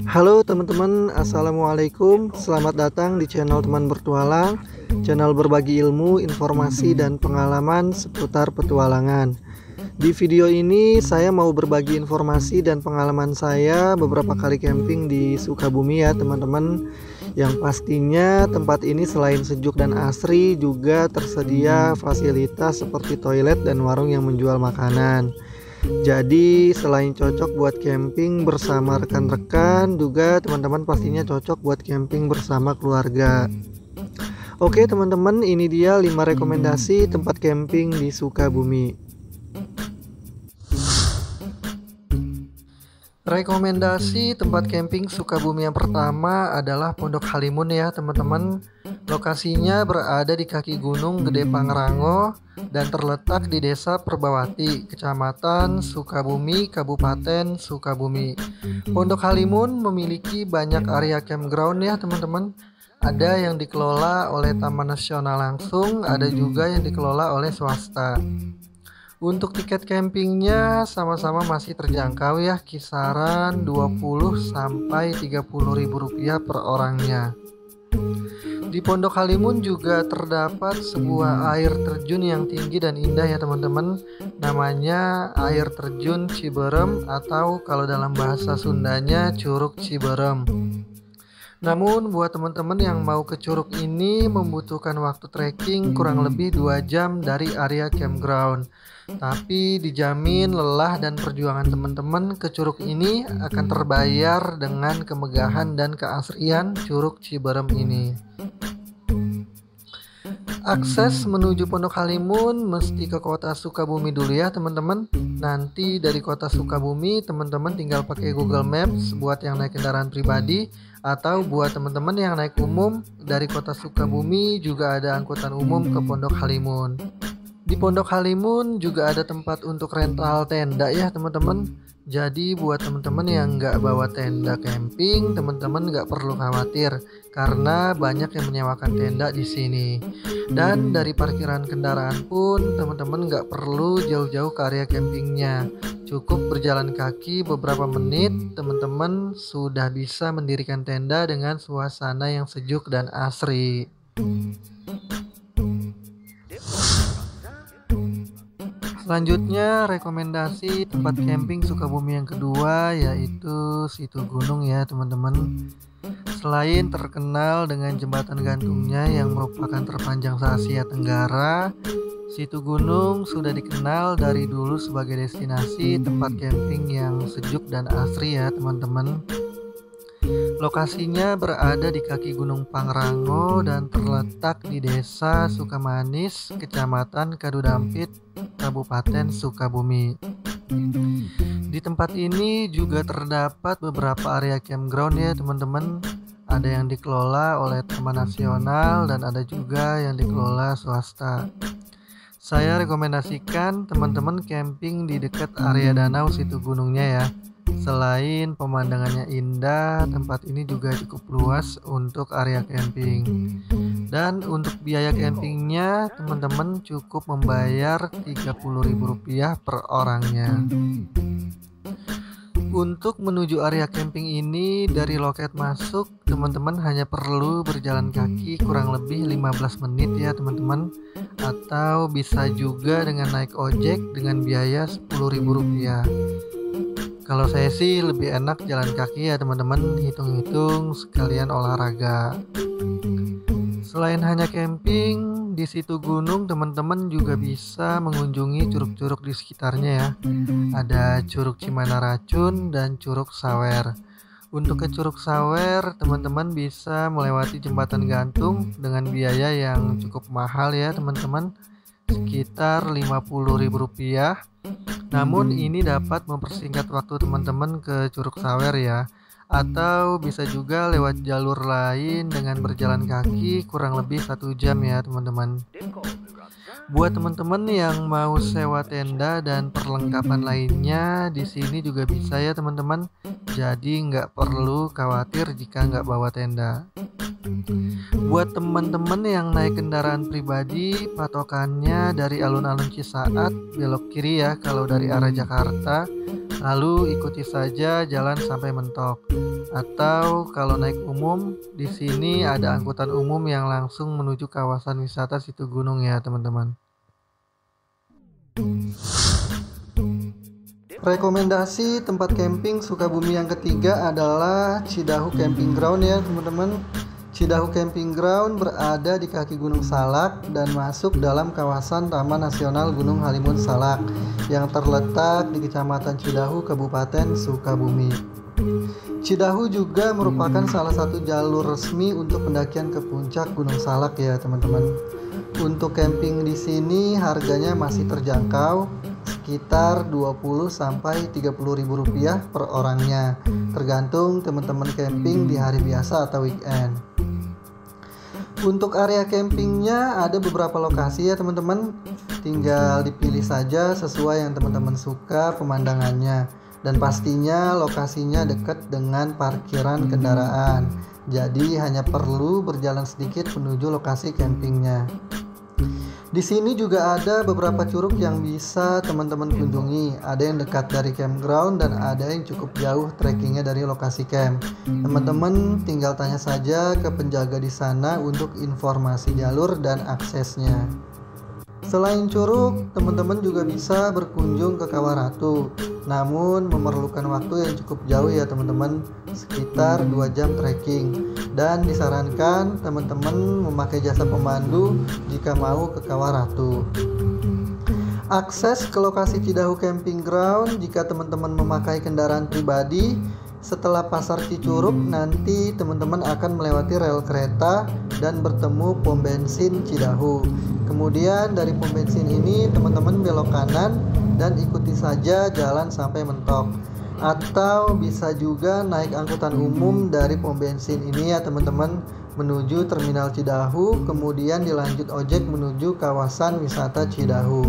Halo teman-teman, assalamualaikum. Selamat datang di channel Teman Bertualang, channel berbagi ilmu, informasi, dan pengalaman seputar petualangan. Di video ini saya mau berbagi informasi dan pengalaman saya beberapa kali camping di Sukabumi ya teman-teman. Yang pastinya tempat ini selain sejuk dan asri juga tersedia fasilitas seperti toilet dan warung yang menjual makanan. Jadi selain cocok buat camping bersama rekan-rekan, juga teman-teman pastinya cocok buat camping bersama keluarga. Oke teman-teman, ini dia 5 rekomendasi tempat camping di Sukabumi. Rekomendasi tempat camping Sukabumi yang pertama adalah Pondok Halimun ya teman-teman. Lokasinya berada di kaki Gunung Gede Pangrango dan terletak di Desa Perbawati, Kecamatan Sukabumi, Kabupaten Sukabumi. Pondok Halimun memiliki banyak area campground ya teman-teman. Ada yang dikelola oleh Taman Nasional langsung, ada juga yang dikelola oleh swasta. Untuk tiket campingnya sama-sama masih terjangkau ya, kisaran 20 sampai 30 ribu rupiah per orangnya. Di Pondok Halimun juga terdapat sebuah air terjun yang tinggi dan indah ya teman-teman. Namanya air terjun Ciberem atau kalau dalam bahasa Sundanya Curug Ciberem. Namun buat teman-teman yang mau ke curug ini membutuhkan waktu trekking kurang lebih 2 jam dari area campground. Tapi dijamin lelah dan perjuangan teman-teman ke curug ini akan terbayar dengan kemegahan dan keasrian Curug Ciberem ini. Akses menuju Pondok Halimun mesti ke kota Sukabumi dulu ya teman-teman. Nanti dari kota Sukabumi teman-teman tinggal pakai Google Maps buat yang naik kendaraan pribadi, atau buat teman-teman yang naik umum dari kota Sukabumi juga ada angkutan umum ke Pondok Halimun. Di Pondok Halimun juga ada tempat untuk rental tenda ya teman-teman. Jadi buat teman-teman yang nggak bawa tenda camping, teman-teman nggak perlu khawatir karena banyak yang menyewakan tenda di sini. Dan dari parkiran kendaraan pun teman-teman nggak perlu jauh-jauh ke area campingnya. Cukup berjalan kaki beberapa menit, teman-teman sudah bisa mendirikan tenda dengan suasana yang sejuk dan asri. Selanjutnya rekomendasi tempat camping Sukabumi yang kedua yaitu Situ Gunung ya teman-teman. Selain terkenal dengan jembatan gantungnya yang merupakan terpanjang se-Asia Tenggara, Situ Gunung sudah dikenal dari dulu sebagai destinasi tempat camping yang sejuk dan asri ya teman-teman. Lokasinya berada di kaki Gunung Pangrango dan terletak di Desa Sukamanis, Kecamatan Kadudampit, Kabupaten Sukabumi. Di tempat ini juga terdapat beberapa area campground ya teman-teman. Ada yang dikelola oleh Taman Nasional dan ada juga yang dikelola swasta. Saya rekomendasikan teman-teman camping di dekat area danau Situ Gunungnya ya. Selain pemandangannya indah, tempat ini juga cukup luas untuk area camping. Dan untuk biaya campingnya teman-teman cukup membayar Rp30.000 per orangnya. Untuk menuju area camping ini dari loket masuk teman-teman hanya perlu berjalan kaki kurang lebih 15 menit ya teman-teman. Atau bisa juga dengan naik ojek dengan biaya Rp10.000. Kalau saya sih lebih enak jalan kaki ya teman-teman, hitung-hitung sekalian olahraga. Selain hanya camping, di Situ Gunung teman-teman juga bisa mengunjungi curug-curug di sekitarnya ya. Ada Curug Cimana Racun dan Curug Sawer. Untuk ke Curug Sawer teman-teman bisa melewati jembatan gantung dengan biaya yang cukup mahal ya teman-teman, sekitar Rp50.000. Namun ini dapat mempersingkat waktu teman-teman ke Curug Sawer ya. Atau bisa juga lewat jalur lain dengan berjalan kaki kurang lebih 1 jam ya teman-teman. Buat teman-teman yang mau sewa tenda dan perlengkapan lainnya di sini juga bisa ya teman-teman. Jadi nggak perlu khawatir jika nggak bawa tenda. Buat teman-teman yang naik kendaraan pribadi, patokannya dari alun-alun Cisaat belok kiri ya kalau dari arah Jakarta. Lalu ikuti saja jalan sampai mentok. Atau kalau naik umum, di sini ada angkutan umum yang langsung menuju kawasan wisata situ gunung ya teman-teman. Rekomendasi tempat camping Sukabumi yang ketiga adalah Cidahu Camping Ground ya teman-teman. Cidahu Camping Ground berada di kaki Gunung Salak dan masuk dalam kawasan Taman Nasional Gunung Halimun Salak yang terletak di Kecamatan Cidahu, Kabupaten Sukabumi. Cidahu juga merupakan salah satu jalur resmi untuk pendakian ke puncak Gunung Salak ya teman-teman. Untuk camping di sini harganya masih terjangkau, sekitar 20 sampai 30 ribu rupiah per orangnya, tergantung teman-teman camping di hari biasa atau weekend. Untuk area campingnya ada beberapa lokasi ya teman-teman, tinggal dipilih saja sesuai yang teman-teman suka pemandangannya, dan pastinya lokasinya dekat dengan parkiran kendaraan, jadi hanya perlu berjalan sedikit menuju lokasi campingnya. Di sini juga ada beberapa curug yang bisa teman-teman kunjungi. Ada yang dekat dari campground dan ada yang cukup jauh trekkingnya dari lokasi camp. Teman-teman tinggal tanya saja ke penjaga di sana untuk informasi jalur dan aksesnya. Selain curug, teman-teman juga bisa berkunjung ke Kawah Ratu. Namun memerlukan waktu yang cukup jauh ya teman-teman, sekitar 2 jam trekking. Dan disarankan teman-teman memakai jasa pemandu jika mau ke Kawah Ratu. Akses ke lokasi Cidahu Camping Ground jika teman-teman memakai kendaraan pribadi, setelah Pasar Cicurug nanti teman-teman akan melewati rel kereta dan bertemu pom bensin Cidahu. Kemudian dari pom bensin ini teman-teman belok kanan dan ikuti saja jalan sampai mentok. Atau bisa juga naik angkutan umum dari pom bensin ini ya teman-teman, menuju Terminal Cidahu, kemudian dilanjut ojek menuju kawasan wisata Cidahu.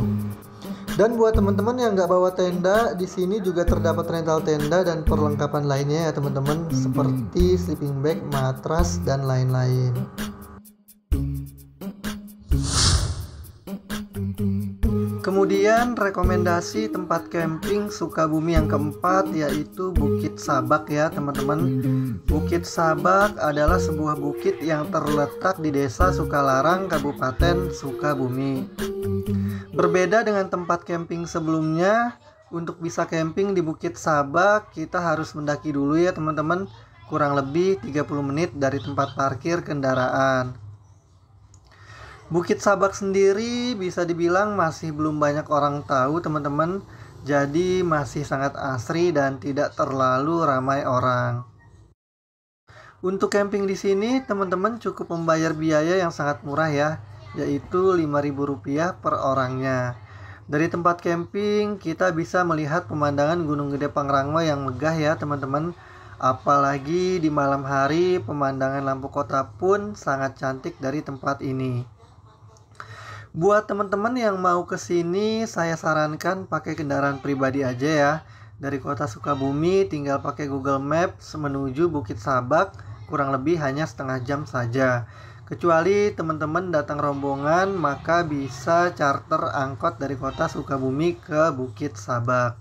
Dan buat teman-teman yang nggak bawa tenda, di sini juga terdapat rental tenda dan perlengkapan lainnya ya teman-teman, seperti sleeping bag, matras, dan lain-lain. Kemudian rekomendasi tempat camping Sukabumi yang keempat yaitu Bukit Sabak ya teman-teman. Bukit Sabak adalah sebuah bukit yang terletak di Desa Sukalarang, Kabupaten Sukabumi. Berbeda dengan tempat camping sebelumnya, untuk bisa camping di Bukit Sabak kita harus mendaki dulu ya teman-teman, kurang lebih 30 menit dari tempat parkir kendaraan. Bukit Sabak sendiri bisa dibilang masih belum banyak orang tahu teman-teman, jadi masih sangat asri dan tidak terlalu ramai orang. Untuk camping di sini teman-teman cukup membayar biaya yang sangat murah ya, yaitu Rp5.000 per orangnya. Dari tempat camping kita bisa melihat pemandangan Gunung Gede Pangrango yang megah ya teman-teman. Apalagi di malam hari pemandangan lampu kota pun sangat cantik dari tempat ini. Buat teman-teman yang mau ke sini, saya sarankan pakai kendaraan pribadi aja ya. Dari kota Sukabumi tinggal pakai Google Maps menuju Bukit Sabak, kurang lebih hanya setengah jam saja. Kecuali teman-teman datang rombongan, maka bisa charter angkot dari kota Sukabumi ke Bukit Sabak.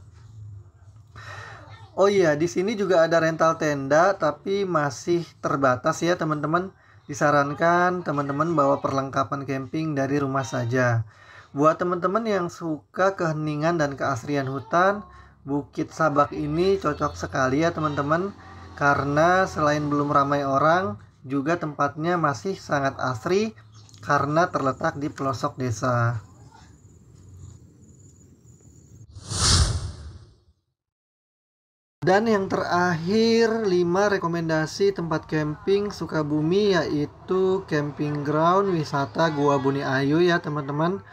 Oh iya, di sini juga ada rental tenda, tapi masih terbatas ya teman-teman. Disarankan teman-teman bawa perlengkapan camping dari rumah saja. Buat teman-teman yang suka keheningan dan keasrian hutan, Bukit Sabak ini cocok sekali ya teman-teman, karena selain belum ramai orang, juga tempatnya masih sangat asri karena terletak di pelosok desa. Dan yang terakhir, 5 rekomendasi tempat camping Sukabumi yaitu camping ground wisata Gua Buni Ayu ya teman-teman.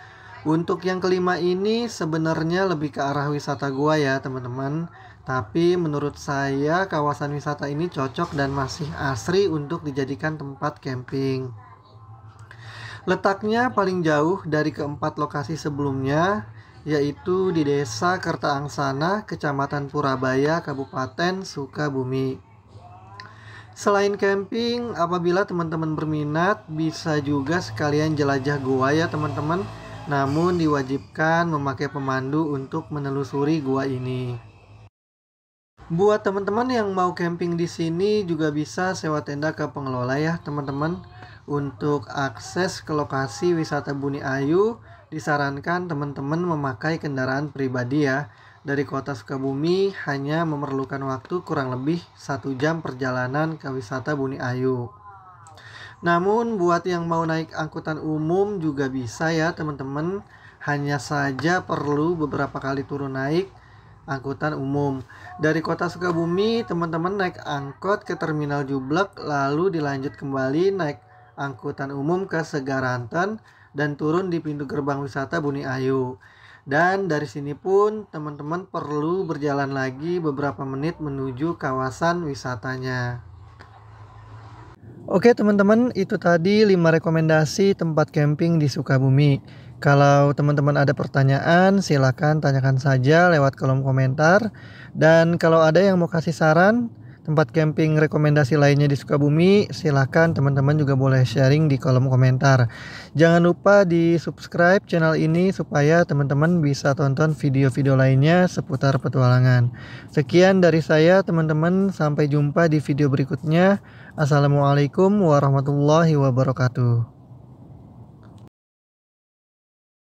Untuk yang kelima ini sebenarnya lebih ke arah wisata gua ya teman-teman. Tapi menurut saya kawasan wisata ini cocok dan masih asri untuk dijadikan tempat camping. Letaknya paling jauh dari keempat lokasi sebelumnya, yaitu di Desa Kertaangsana, Kecamatan Purabaya, Kabupaten Sukabumi. Selain camping, apabila teman-teman berminat, bisa juga sekalian jelajah gua ya teman-teman. Namun diwajibkan memakai pemandu untuk menelusuri gua ini. Buat teman-teman yang mau camping di sini juga bisa sewa tenda ke pengelola ya teman-teman. Untuk akses ke lokasi wisata Buni Ayu, disarankan teman-teman memakai kendaraan pribadi ya. Dari kota Sukabumi hanya memerlukan waktu kurang lebih 1 jam perjalanan ke wisata Buni Ayu. Namun buat yang mau naik angkutan umum juga bisa ya teman-teman. Hanya saja perlu beberapa kali turun naik angkutan umum. Dari kota Sukabumi, teman-teman naik angkot ke Terminal Jublek, lalu dilanjut kembali naik angkutan umum ke Segaranten dan turun di pintu gerbang wisata Buni Ayu. Dan dari sini pun teman-teman perlu berjalan lagi beberapa menit menuju kawasan wisatanya. Oke teman-teman, itu tadi 5 rekomendasi tempat camping di Sukabumi. Kalau teman-teman ada pertanyaan, silakan tanyakan saja lewat kolom komentar. Dan kalau ada yang mau kasih saran tempat camping rekomendasi lainnya di Sukabumi, silakan teman-teman juga boleh sharing di kolom komentar. Jangan lupa di subscribe channel ini supaya teman-teman bisa tonton video-video lainnya seputar petualangan. Sekian dari saya teman-teman, sampai jumpa di video berikutnya. Assalamualaikum warahmatullahi wabarakatuh.